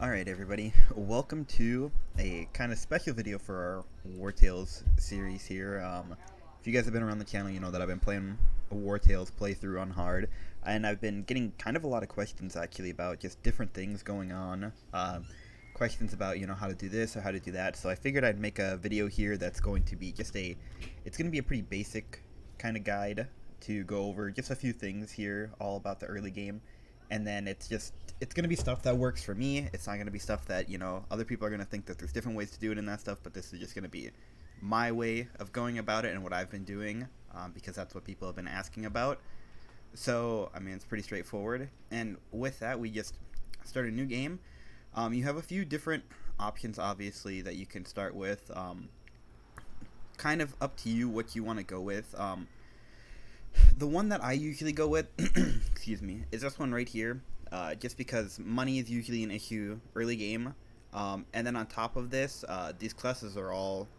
Alright everybody, welcome to a kind of special video for our Wartales series here. If you guys have been around the channel, you know that I've been playing a Wartales playthrough on hard, and I've been getting kind of a lot of questions actually about just different things going on. Questions about, how to do this or how to do that, so I figured I'd make a video here that's going to be just it's going to be a pretty basic kind of guide to go over just a few things here all about the early game. And then it's going to be stuff that works for me. It's not going to be stuff that, other people are going to think that there's different ways to do it and that stuff, but this is just going to be my way of going about it and what I've been doing, because that's what people have been asking about. So, I mean, it's pretty straightforward. And with that, we just start a new game. You have a few different options, obviously, that you can start with. Kind of up to you what you want to go with. The one that I usually go with, excuse me, is this one right here, just because money is usually an issue early game, and then on top of this, these classes are all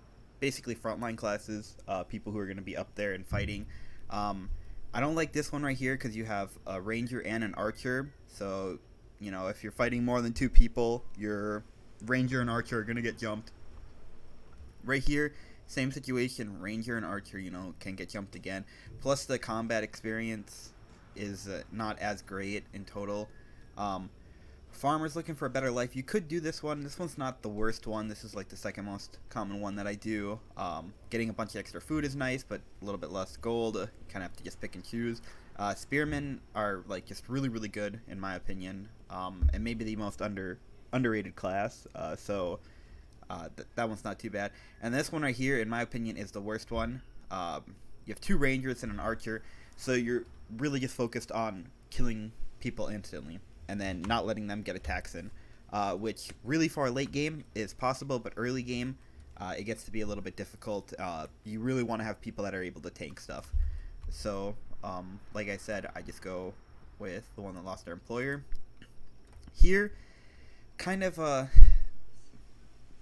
basically frontline classes, people who are going to be up there and fighting. I don't like this one right here because you have a ranger and an archer, so, if you're fighting more than two people, your ranger and archer are going to get jumped. Right here, same situation, ranger and archer, can get jumped again. Plus the combat experience is not as great in total. Farmers looking for a better life, you could do this one. This one's not the worst one. This is like the second most common one that I do. Getting a bunch of extra food is nice, but a little bit less gold. You kind of have to just pick and choose. Spearmen are like just really, really good in my opinion, and maybe the most underrated class. That one's not too bad. And this one right here, in my opinion, is the worst one. You have two rangers and an archer, so you're really just focused on killing people instantly and then not letting them get attacks in, which really for a late game is possible, but early game it gets to be a little bit difficult. You really want to have people that are able to tank stuff. So like I said, I just go with the one that lost their employer. Here, kind of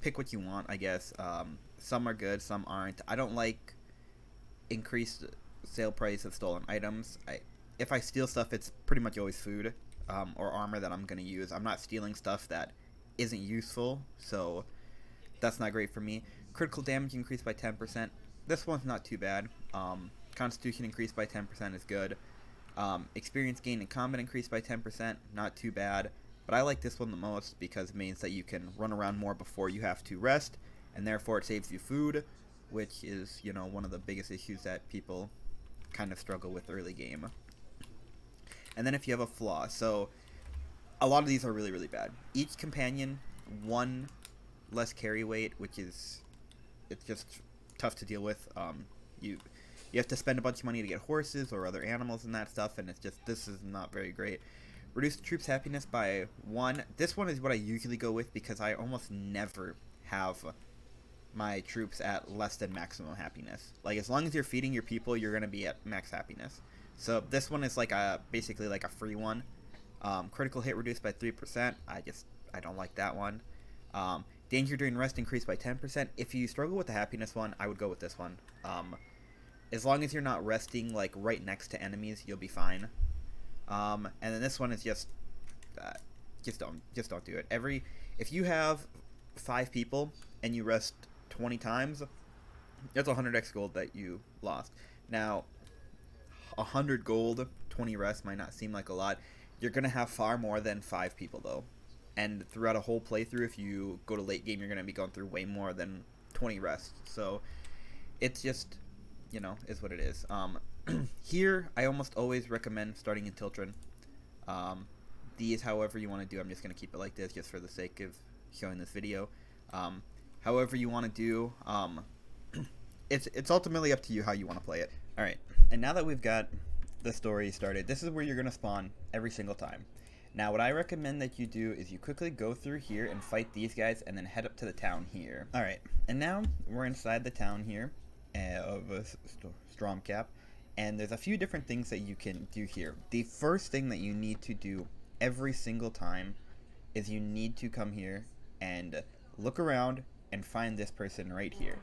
pick what you want, I guess. Some are good, some aren't. I don't like increased sale price of stolen items. If I steal stuff, it's pretty much always food or armor that I'm going to use. I'm not stealing stuff that isn't useful, so that's not great for me. Critical damage increased by 10%. This one's not too bad. Constitution increased by 10% is good. Experience gain in combat increased by 10%, not too bad. But I like this one the most because it means that you can run around more before you have to rest, and therefore it saves you food, which is, one of the biggest issues that people kind of struggle with early game. And then if you have a flaw, so a lot of these are really, really bad. Each companion, one less carry weight, which is, it's just tough to deal with. You have to spend a bunch of money to get horses or other animals and that stuff, and it's just, this is not very great. Reduce the troops' happiness by 1. This one is what I usually go with because I almost never have my troops at less than maximum happiness. Like, as long as you're feeding your people, you're going to be at max happiness. So this one is like basically like a free one. Critical hit reduced by 3%. I don't like that one. Danger during rest increased by 10%. If you struggle with the happiness one, I would go with this one. As long as you're not resting like right next to enemies, you'll be fine. And then this one is just don't do it. If you have 5 people and you rest 20 times, that's 100x gold that you lost. Now, 100 gold, 20 rest might not seem like a lot. You're gonna have far more than 5 people though, and throughout a whole playthrough, if you go to late game, you're gonna be going through way more than 20 rests. So it's just, is what it is. Here, I almost always recommend starting in Tiltron. These, however you want to do, I'm just going to keep it like this just for the sake of showing this video. However you want to do, it's ultimately up to you how you want to play it. Alright, and now that we've got the story started, this is where you're going to spawn every single time. Now, what I recommend that you do is you quickly go through here and fight these guys and then head up to the town here. Alright, and now we're inside the town here of Stromcap. And there's a few different things that you can do here. The first thing that you need to do every single time is you need to come here and look around and find this person right here.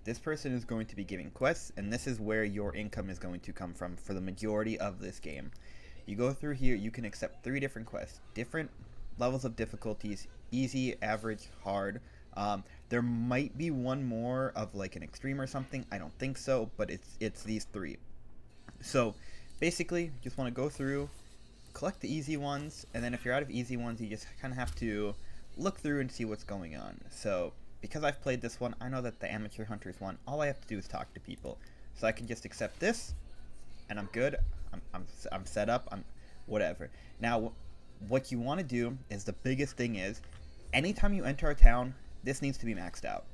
This person is going to be giving quests, and this is where your income is going to come from for the majority of this game. You go through here, you can accept 3 different quests. Different levels of difficulties: easy, average, hard. There might be one more of like an extreme or something. I don't think so, but it's these three. So basically, just want to go through, collect the easy ones, and then if you're out of easy ones, you just kind of have to look through and see what's going on. So because I've played this one, I know that the Amateur Hunters one, all I have to do is talk to people. So I can just accept this, and I'm good. I'm set up. I'm whatever. Now, what you want to do is, the biggest thing is, anytime you enter a town, this needs to be maxed out.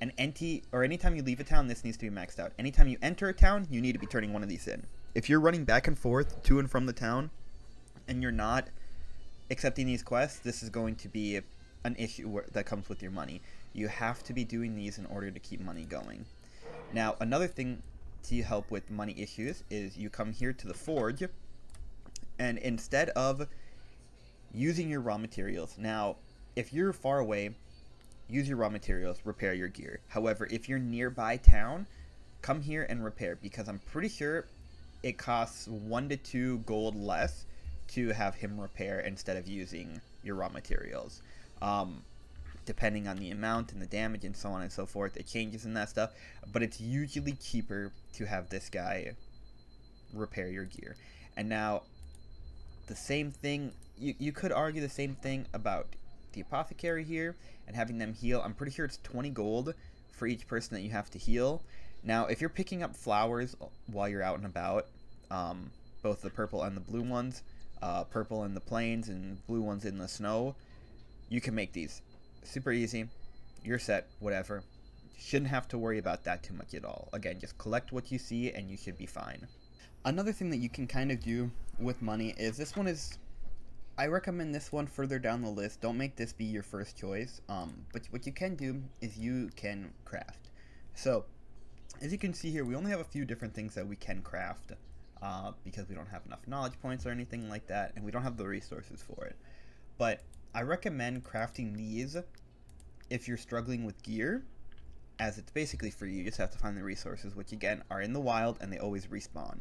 And anytime you leave a town, this needs to be maxed out. Anytime you enter a town, you need to be turning one of these in. If you're running back and forth to and from the town, and you're not accepting these quests, this is going to be an issue that comes with your money. You have to be doing these in order to keep money going. Now, another thing to help with money issues is you come here to the forge, and instead of using your raw materials, now if you're far away, use your raw materials, repair your gear. However, if you're nearby town, come here and repair, because I'm pretty sure it costs 1 to 2 gold less to have him repair instead of using your raw materials. Depending on the amount and the damage and so on and so forth, it changes in that stuff, but it's usually cheaper to have this guy repair your gear. And now, the same thing, you could argue the same thing about the apothecary here and having them heal. I'm pretty sure it's 20 gold for each person that you have to heal. Now, if you're picking up flowers while you're out and about, both the purple and the blue ones, purple in the plains and blue ones in the snow, you can make these. Super easy. You're set, whatever. Shouldn't have to worry about that too much at all. Again, just collect what you see and you should be fine. Another thing that you can kind of do with money is, this one is, I recommend this one further down the list. Don't make this be your first choice. But what you can do is you can craft. So, as you can see here, we only have a few different things that we can craft, because we don't have enough knowledge points or anything like that, and we don't have the resources for it. But I recommend crafting these if you're struggling with gear, as it's basically free. You just have to find the resources, which again are in the wild and they always respawn.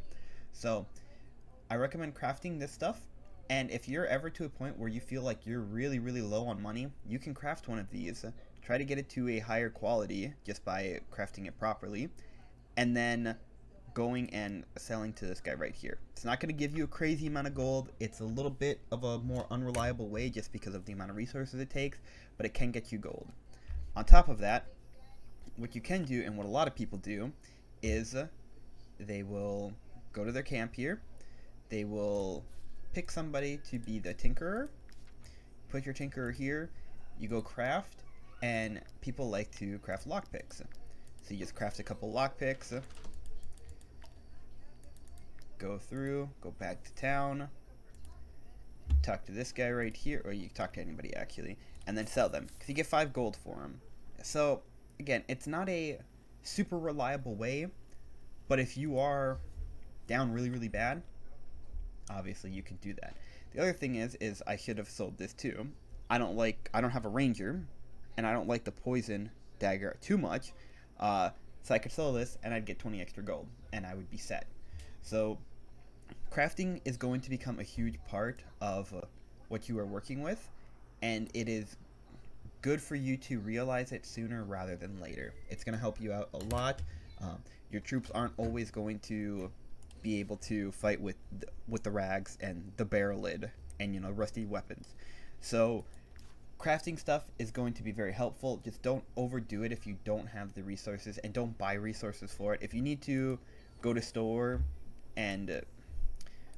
So I recommend crafting this stuff, and if you're ever to a point where you feel like you're really low on money, you can craft one of these. Try to get it to a higher quality just by crafting it properly, and then going and selling to this guy right here. It's not going to give you a crazy amount of gold. It's a little bit of a more unreliable way just because of the amount of resources it takes, but it can get you gold. On top of that, what you can do, and what a lot of people do, is they will go to their camp here, they will pick somebody to be the tinkerer, put your tinkerer here, you go craft, and people like to craft lockpicks. So you just craft a couple lockpicks, go through, go back to town, talk to this guy right here, or you talk to anybody actually, and then sell them, because you get 5 gold for them. So again, it's not a super reliable way, but if you are down really bad, obviously you can do that. The other thing is I should have sold this too. I don't have a ranger, and I don't like the poison dagger too much, so I could sell this and I'd get 20 extra gold and I would be set. So crafting is going to become a huge part of what you are working with, and it is good for you to realize it sooner rather than later. It's going to help you out a lot. Your troops aren't always going to be able to fight with the rags and the barrel lid and rusty weapons. So crafting stuff is going to be very helpful. Just don't overdo it if you don't have the resources, and don't buy resources for it. If you need to go to store and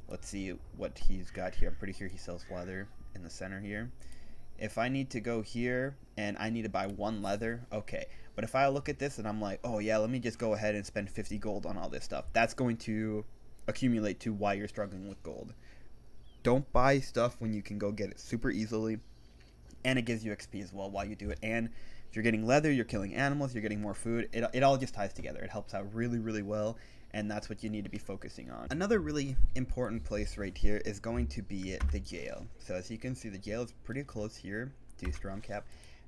let's see what he's got here. I'm pretty sure he sells leather in the center here. If I need to go here and I need to buy 1 leather, okay. But if I look at this and I'm like, oh yeah, let me just go ahead and spend 50 gold on all this stuff, that's going to accumulate to why you're struggling with gold. Don't buy stuff when you can go get it super easily, and it gives you XP as well while you do it. And if you're getting leather, you're killing animals, you're getting more food, it all just ties together. It helps out really well, and that's what you need to be focusing on. Another really important place right here is going to be the jail. So as you can see, the jail is pretty close here to Stormcap.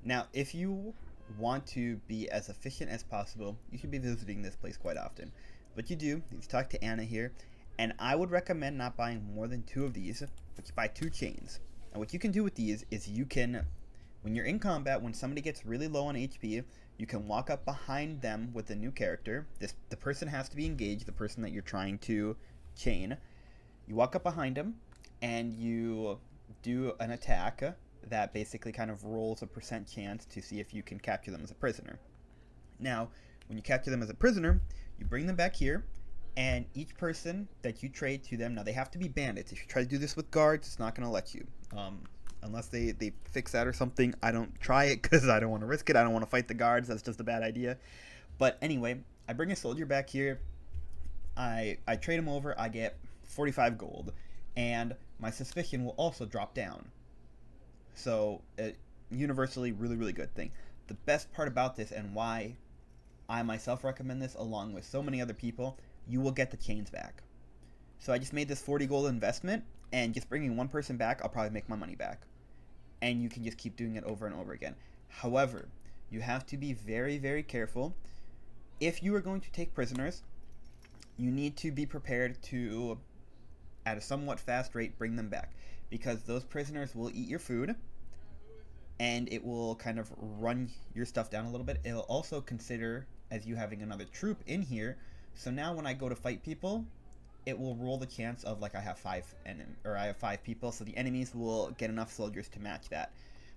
Now, if you want to be as efficient as possible, you should be visiting this place quite often. What you do is talk to Anna here, and I would recommend not buying more than 2 of these, but you buy 2 chains. And what you can do with these is you can, when you're in combat, when somebody gets really low on HP, you can walk up behind them with a new character. The person has to be engaged, the person that you're trying to chain. You walk up behind them, and you do an attack that basically kind of rolls a percent chance to see if you can capture them as a prisoner. Now, when you capture them as a prisoner, you bring them back here, and each person that you trade to them, now they have to be bandits. If you try to do this with guards, it's not going to let you. Unless they fix that or something. I don't try it because I don't want to risk it. I don't want to fight the guards. That's just a bad idea. But anyway, I bring a soldier back here. I trade him over. I get 45 gold. And my suspicion will also drop down. So, universally, really, really good thing. The best part about this, and why I myself recommend this along with so many other people, you will get the chains back. So I just made this 40 gold investment, and just bringing one person back, I'll probably make my money back. And you can just keep doing it over and over again. However, you have to be very, very careful. If you are going to take prisoners, you need to be prepared to, at a somewhat fast rate, bring them back. Because those prisoners will eat your food, and it will kind of run your stuff down a little bit. It'll also consider as you having another troop in here. So now when I go to fight people, it will roll the chance of like I have five people, so the enemies will get enough soldiers to match that.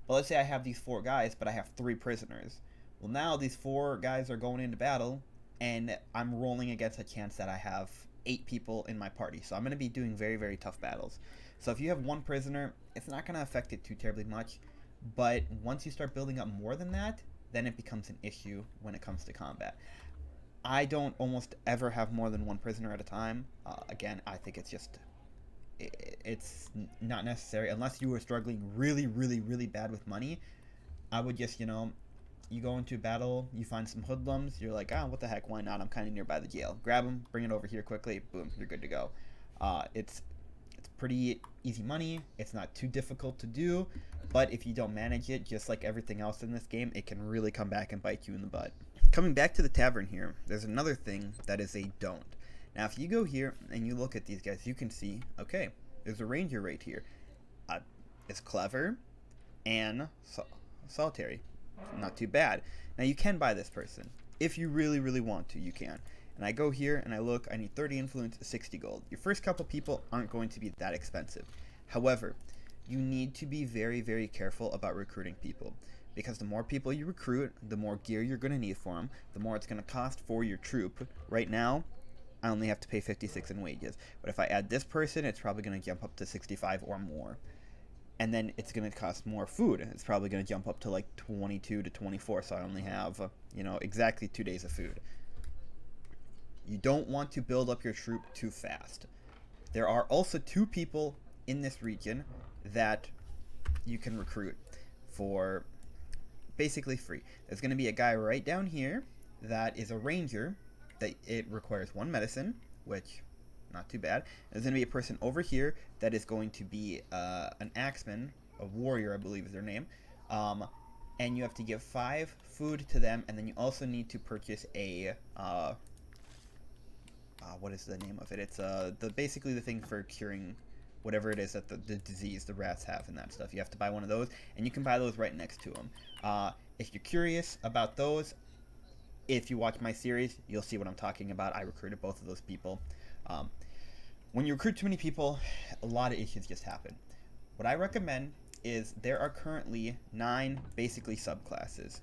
But let's say I have these 4 guys, but I have 3 prisoners. Well, now these 4 guys are going into battle, and I'm rolling against a chance that I have 8 people in my party. So I'm going to be doing very, very tough battles. So if you have 1 prisoner, it's not going to affect it too terribly much. But once you start building up more than that, then it becomes an issue when it comes to combat. I don't almost ever have more than 1 prisoner at a time. Again, I think it's not necessary. Unless you were struggling really, really, really bad with money, I would just, you go into battle, you find some hoodlums, you're like, what the heck, why not? I'm kind of nearby the jail. Grab them, bring it over here quickly, boom, you're good to go. It's pretty easy money. It's not too difficult to do, but if you don't manage it, just like everything else in this game, it can really come back and bite you in the butt. Coming back to the tavern here, there's another thing that is a don't. Now, if you go here and you look at these guys, you can see, okay, there's a ranger right here. It's clever and solitary. Not too bad. Now, you can buy this person. If you really, really want to, you can. And I go here and I look, I need 30 influence, 60 gold. Your first couple people aren't going to be that expensive. However, you need to be very, very careful about recruiting people. Because the more people you recruit, the more gear you're going to need for them, the more it's going to cost for your troop. Right now, I only have to pay 56 in wages. But if I add this person, it's probably going to jump up to 65 or more. And then it's going to cost more food. It's probably going to jump up to like 22 to 24, so I only have, exactly 2 days of food. You don't want to build up your troop too fast. There are also 2 people in this region that you can recruit for basically free. There's going to be a guy right down here that is a ranger, that it requires 1 medicine, which not too bad. There's going to be a person over here that is going to be an axeman, a warrior I believe is their name, and you have to give 5 food to them, and then you also need to purchase a what is the name of it? It's basically the thing for curing whatever it is that the disease the rats have and that stuff. You have to buy one of those, and you can buy those right next to them. If you're curious about those, if you watch my series, you'll see what I'm talking about. I recruited both of those people. When you recruit too many people, a lot of issues just happen. What I recommend is there are currently 9 basically subclasses,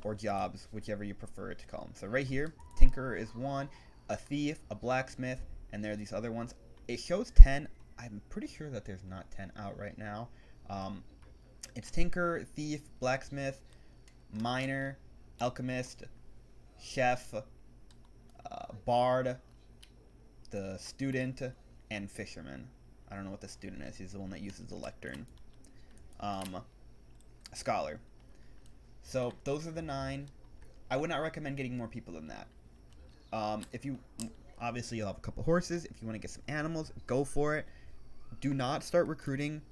or jobs, whichever you prefer to call them. So right here, Tinkerer is 1, a Thief, a Blacksmith, and there are these other ones. It shows 10. I'm pretty sure that there's not 10 out right now. It's Tinker, Thief, Blacksmith, Miner, Alchemist, Chef, Bard, the Student, and Fisherman. I don't know what the Student is. He's the one that uses the lectern. Scholar. So those are the 9. I would not recommend getting more people than that. If you, obviously you'll have a couple horses. If you want to get some animals, go for it. Do not start recruiting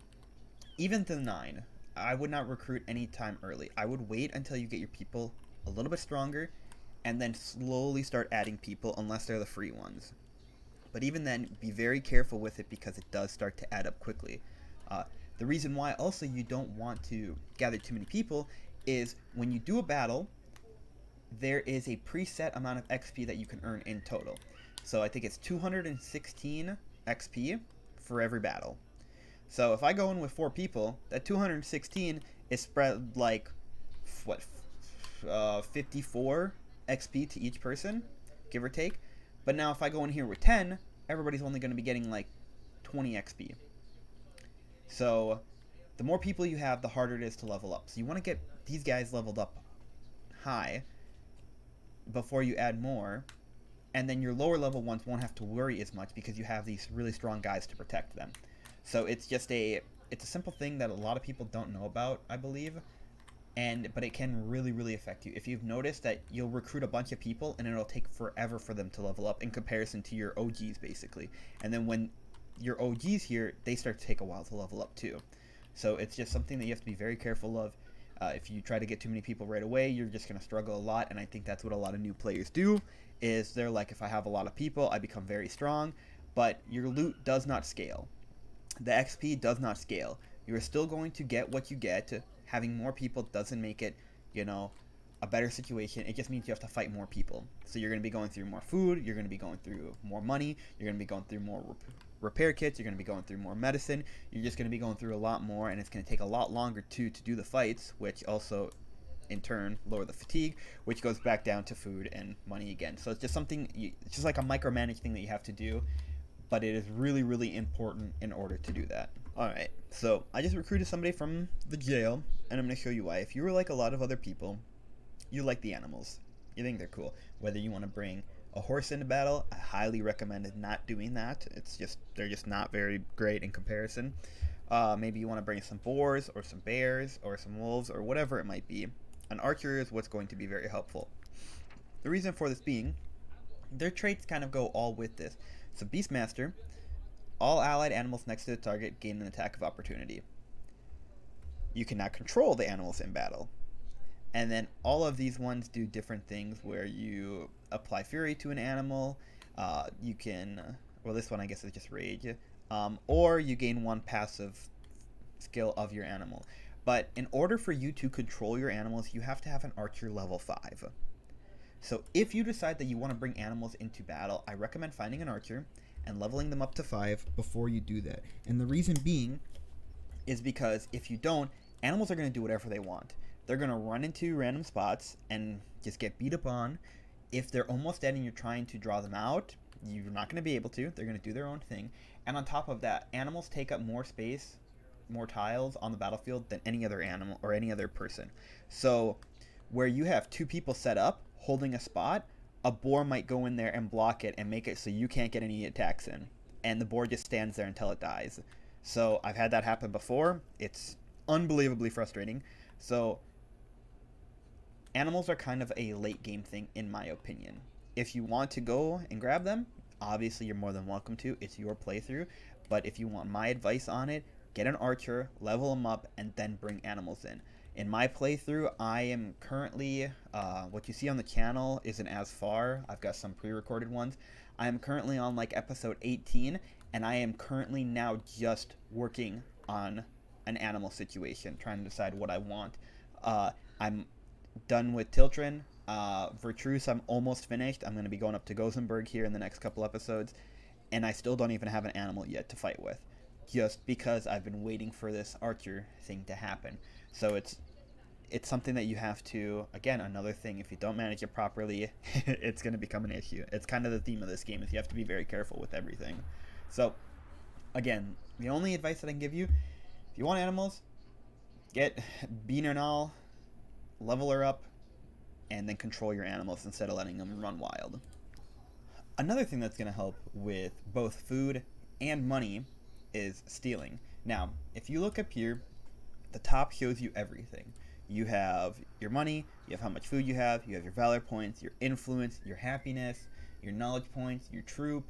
even to 9. I would not recruit any time early. I would wait until you get your people a little bit stronger, and then slowly start adding people unless they're the free ones. But even then, be very careful with it because it does start to add up quickly. The reason why also you don't want to gather too many people is when you do a battle, there is a preset amount of XP that you can earn in total. So I think it's 216 XP for every battle. So if I go in with 4 people, that 216 is spread like what 54 XP to each person, give or take. But now if I go in here with 10, everybody's only going to be getting like 20 XP. So the more people you have, the harder it is to level up. So you want to get these guys leveled up high before you add more, and then your lower level ones won't have to worry as much because you have these really strong guys to protect them. So it's a simple thing that a lot of people don't know about, I believe, but it can really affect you. If you've noticed that you'll recruit a bunch of people and it'll take forever for them to level up in comparison to your OGs basically, and then when your OGs here, they start to take a while to level up too. So it's just something that you have to be very careful of. If you try to get too many people right away, you're just going to struggle a lot, and I think that's what a lot of new players do, is they're like, if I have a lot of people, I become very strong, but your loot does not scale. The XP does not scale. You're still going to get what you get. Having more people doesn't make it, a better situation. It just means you have to fight more people. So you're going to be going through more food, you're going to be going through more money, you're going to be going through more repair kits, you're going to be going through more medicine, you're just going to be going through a lot more, and it's going to take a lot longer to do the fights, which also in turn lower the fatigue, which goes back down to food and money again. So it's just it's just like a micromanage thing that you have to do, but it is really important in order to do that. Alright, so I just recruited somebody from the jail, and I'm going to show you why. If you were like a lot of other people, you like the animals, you think they're cool. Whether you want to bring a horse into battle, I highly recommend not doing that. They're just not very great in comparison. Maybe you want to bring some boars or some bears or some wolves or whatever it might be. An archer is what's going to be very helpful. The reason for this being, their traits kind of go all with this. So Beastmaster, all allied animals next to the target gain an attack of opportunity. You cannot control the animals in battle. And then all of these ones do different things where you apply fury to an animal. You can, well, this one I guess is just rage. Or you gain one passive skill of your animal. But in order for you to control your animals, you have to have an archer level 5. So if you decide that you want to bring animals into battle, I recommend finding an archer and leveling them up to 5 before you do that. And the reason being is because if you don't, animals are going to do whatever they want. They're going to run into random spots and just get beat up on. If they're almost dead and you're trying to draw them out, you're not going to be able to. They're going to do their own thing. And on top of that, animals take up more space, more tiles on the battlefield than any other animal or any other person. So where you have 2 people set up holding a spot, a boar might go in there and block it and make it so you can't get any attacks in. And the boar just stands there until it dies. So I've had that happen before. It's unbelievably frustrating. So animals are kind of a late game thing in my opinion. If you want to go and grab them, obviously you're more than welcome to. It's your playthrough. But if you want my advice on it, get an archer, level them up, and then bring animals in. In my playthrough, I am currently, what you see on the channel isn't as far. I've got some pre-recorded ones. I am currently on like episode 18, and I am currently now just working on an animal situation, trying to decide what I want. I'm done with Tiltrin. Vertruse, I'm almost finished. I'm going to be going up to Gothenburg here in the next couple episodes, and I still don't even have an animal yet to fight with, just because I've been waiting for this archer thing to happen. So it's something that you have to, again, another thing, if you don't manage it properly, it's going to become an issue. It's kind of the theme of this game, is you have to be very careful with everything. So, again, the only advice that I can give you, if you want animals, get Bean and all, level her up, and then control your animals instead of letting them run wild. Another thing that's going to help with both food and money is stealing. Now, if you look up here, the top shows you everything. You have your money, you have how much food you have your valor points, your influence, your happiness, your knowledge points, your troop.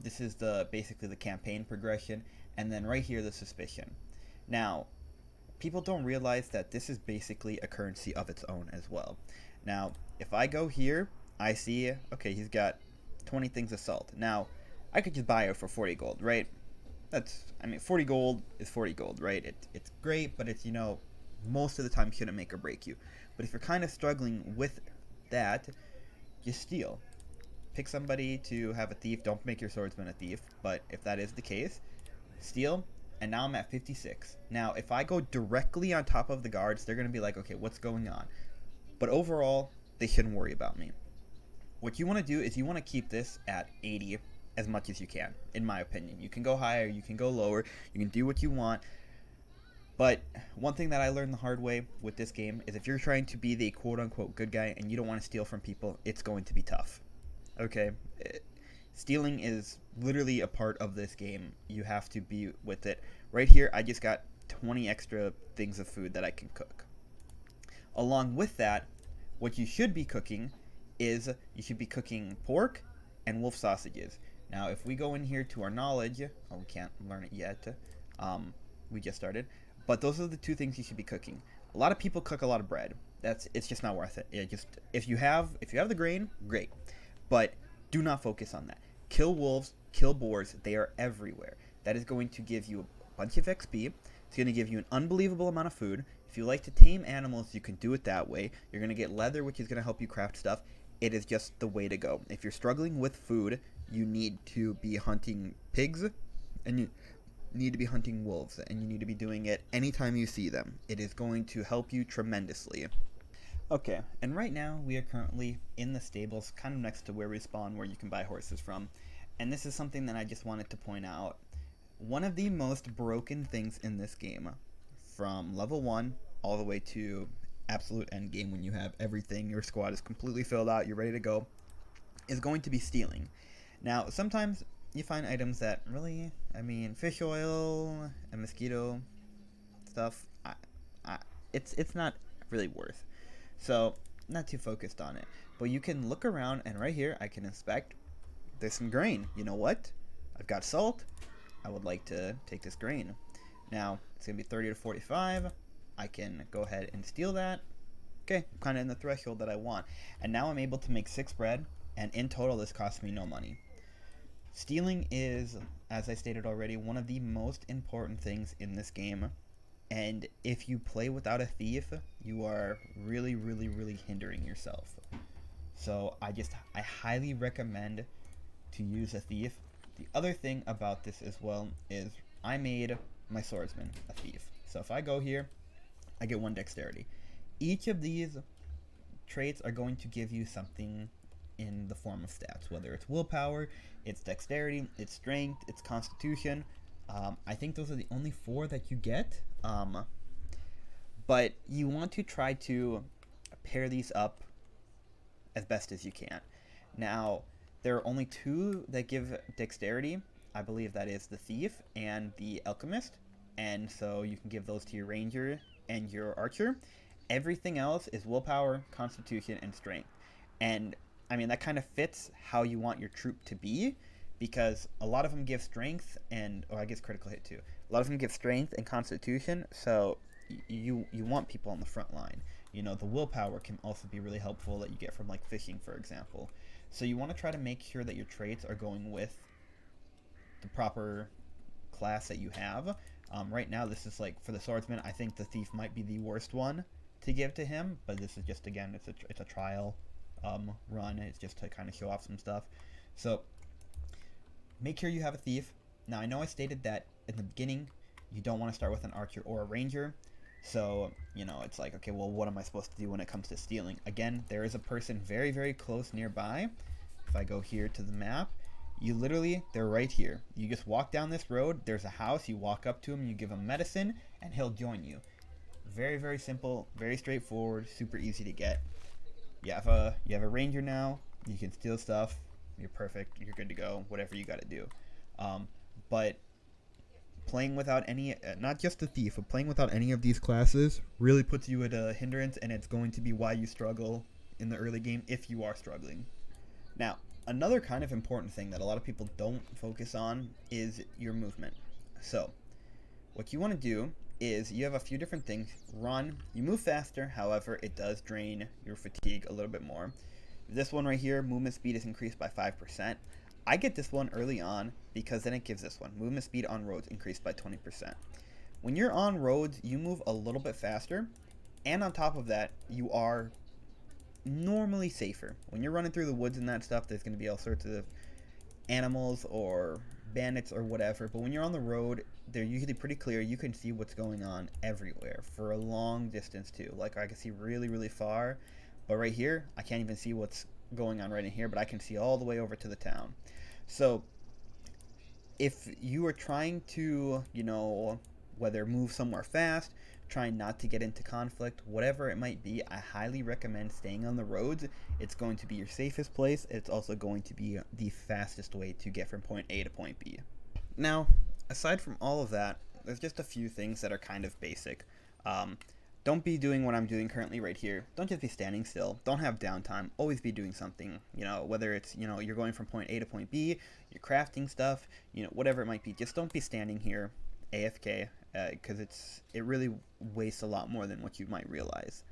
This is basically the campaign progression, and then right here the suspicion. Now, people don't realize that this is basically a currency of its own as well. Now, if I go here, I see, okay, he's got 20 things of salt. Now, I could just buy it for 40 gold, right? I mean, 40 gold is 40 gold, right? It's great, but it's, most of the time shouldn't make or break you. But if you're kind of struggling with that, you steal. Pick somebody to have a thief. Don't make your swordsman a thief, but if that is the case, steal. And now I'm at 56. Now, if I go directly on top of the guards, they're going to be like, okay, what's going on? But overall, they shouldn't worry about me. What you want to do is you want to keep this at 80 as much as you can, in my opinion. You can go higher, you can go lower, you can do what you want. But one thing that I learned the hard way with this game is if you're trying to be the quote-unquote good guy and you don't want to steal from people, it's going to be tough. Okay? Stealing is literally a part of this game. You have to be with it. Right here, I just got 20 extra things of food that I can cook. Along with that, what you should be cooking is you should be cooking pork and wolf sausages. Now, if we go in here to our knowledge, we can't learn it yet. We just started. But those are the two things you should be cooking. A lot of people cook a lot of bread. It's just not worth it. If you have the grain, great. But do not focus on that. Kill wolves, kill boars. They are everywhere. That is going to give you a bunch of XP. It's going to give you an unbelievable amount of food. If you like to tame animals, you can do it that way. You're going to get leather, which is going to help you craft stuff. It is just the way to go. If you're struggling with food, you need to be hunting pigs, and you need to be hunting wolves, and you need to be doing it anytime you see them. It is going to help you tremendously. Okay, and right now we are currently in the stables, kind of next to where we spawn, where you can buy horses from. And this is something that I just wanted to point out. One of the most broken things in this game, from level 1 all the way to absolute end game, when you have everything, your squad is completely filled out, you're ready to go, is going to be stealing. Now, sometimes you find items that really, fish oil and mosquito stuff, it's not really worth. So, not too focused on it. But you can look around, and right here, I can inspect. There's some grain. You know what? I've got salt. I would like to take this grain. Now, it's going to be 30 to 45. I can go ahead and steal that. Okay, kind of in the threshold that I want. And now I'm able to make 6 bread, and in total, this costs me no money. Stealing is, as I stated already, one of the most important things in this game. And if you play without a thief, you are really, really, really hindering yourself. So I highly recommend to use a thief. The other thing about this as well is I made my swordsman a thief. So if I go here, I get 1 dexterity. Each of these traits are going to give you something in the form of stats, whether it's willpower, it's dexterity, it's strength, it's constitution. I think those are the only 4 that you get. But you want to try to pair these up as best as you can. Now, there are only 2 that give dexterity. I believe that is the thief and the alchemist. And so you can give those to your ranger and your archer. Everything else is willpower, constitution, and strength. And that kind of fits how you want your troop to be, because a lot of them give strength and, I guess critical hit too. A lot of them give strength and constitution, so you want people on the front line. The willpower can also be really helpful that you get from like fishing, for example. So you want to try to make sure that your traits are going with the proper class that you have. Right now, this is like for the swordsman. I think the thief might be the worst one to give to him, but this is just, again, it's a trial run. It's just to kind of show off some stuff. So make sure you have a thief. Now, I know I stated that in the beginning you don't want to start with an archer or a ranger. So, it's like, okay, well, what am I supposed to do when it comes to stealing? Again, there is a person very, very close nearby. If I go here to the map, they're right here. You just walk down this road, there's a house, you walk up to him, you give him medicine, and he'll join you. Very, very simple, very straightforward, super easy to get. You have a ranger now, you can steal stuff, you're perfect, you're good to go, whatever you gotta do. But playing without any, not just the thief, but playing without any of these classes really puts you at a hindrance, and it's going to be why you struggle in the early game if you are struggling. Now, another kind of important thing that a lot of people don't focus on is your movement. So, what you want to do is you have a few different things. Run, you move faster, however, it does drain your fatigue a little bit more. This one right here, movement speed is increased by 5%. I get this one early on because then it gives this one. Movement speed on roads increased by 20%. When you're on roads, you move a little bit faster, and on top of that, you are normally safer. When you're running through the woods and that stuff, there's going to be all sorts of animals or bandits or whatever, but when you're on the road, they're usually pretty clear. You can see what's going on everywhere for a long distance too. Like I can see really, really far, but right here, I can't even see what's going on right in here, but I can see all the way over to the town. So if you are trying to, whether move somewhere fast, trying not to get into conflict, whatever it might be, I highly recommend staying on the roads. It's going to be your safest place. It's also going to be the fastest way to get from point A to point B. Now, aside from all of that, there's just a few things that are kind of basic. Don't be doing what I'm doing currently right here. Don't just be standing still. Don't have downtime. Always be doing something, whether it's, you're going from point A to point B, you're crafting stuff, whatever it might be. Just don't be standing here AFK, because it really wastes a lot more than what you might realize.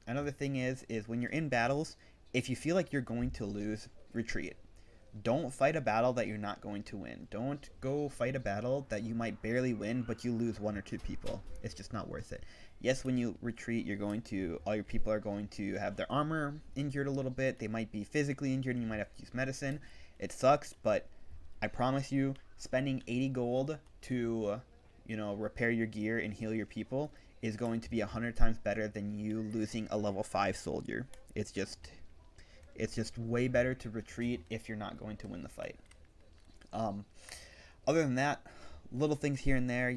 Another thing is when you're in battles, if you feel like you're going to lose, retreat. Don't fight a battle that you're not going to win. Don't go fight a battle that you might barely win, but you lose 1 or 2 people. It's just not worth it. Yes, when you retreat, all your people are going to have their armor injured a little bit. They might be physically injured and you might have to use medicine. It sucks, but I promise you, spending 80 gold to, repair your gear and heal your people is going to be 100 times better than you losing a level 5 soldier. It's just way better to retreat if you're not going to win the fight. Other than that, little things here and there,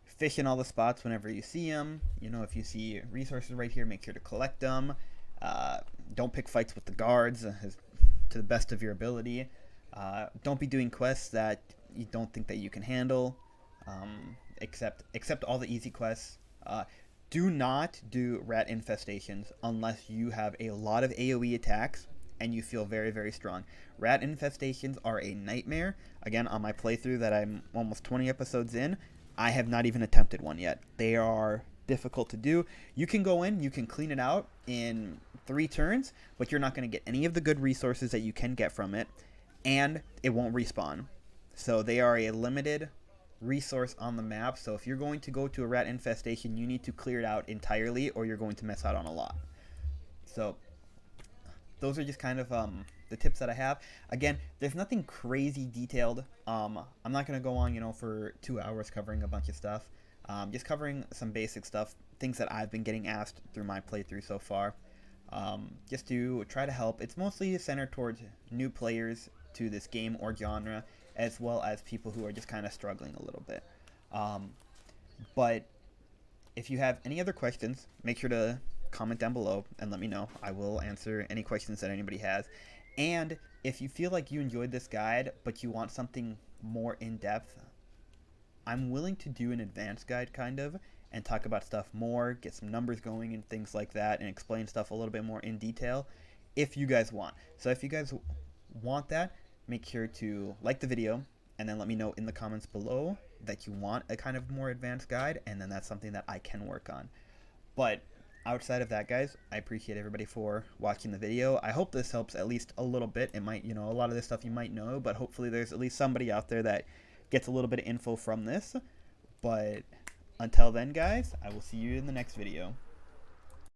fish in all the spots whenever you see them. If you see resources right here, make sure to collect them. Don't pick fights with the guards to the best of your ability. Don't be doing quests that you don't think that you can handle. Except all the easy quests. Do not do rat infestations unless you have a lot of AoE attacks and you feel very, very strong. Rat infestations are a nightmare. Again, on my playthrough that I'm almost 20 episodes in, I have not even attempted one yet. They are difficult to do. You can go in, you can clean it out in 3 turns, but you're not going to get any of the good resources that you can get from it, and it won't respawn. So they are a limited resource on the map, so if you're going to go to a rat infestation, you need to clear it out entirely or you're going to miss out on a lot. So those are just kind of the tips that I have. Again, there's nothing crazy detailed. I'm not going to go on for 2 hours covering a bunch of stuff. Just covering some basic stuff, things that I've been getting asked through my playthrough so far, just to try to help. It's mostly centered towards new players to this game or genre, as well as people who are just kind of struggling a little bit. But if you have any other questions, make sure to comment down below and let me know. I will answer any questions that anybody has. And if you feel like you enjoyed this guide, but you want something more in-depth, I'm willing to do an advanced guide kind of, and talk about stuff more, get some numbers going and things like that, and explain stuff a little bit more in detail if you guys want. So if you guys want that, make sure to like the video and then let me know in the comments below that you want a kind of more advanced guide, and then that's something that I can work on. But outside of that, guys, I appreciate everybody for watching the video. I hope this helps at least a little bit. It might, a lot of this stuff you might know, but hopefully there's at least somebody out there that gets a little bit of info from this. But until then, guys, I will see you in the next video.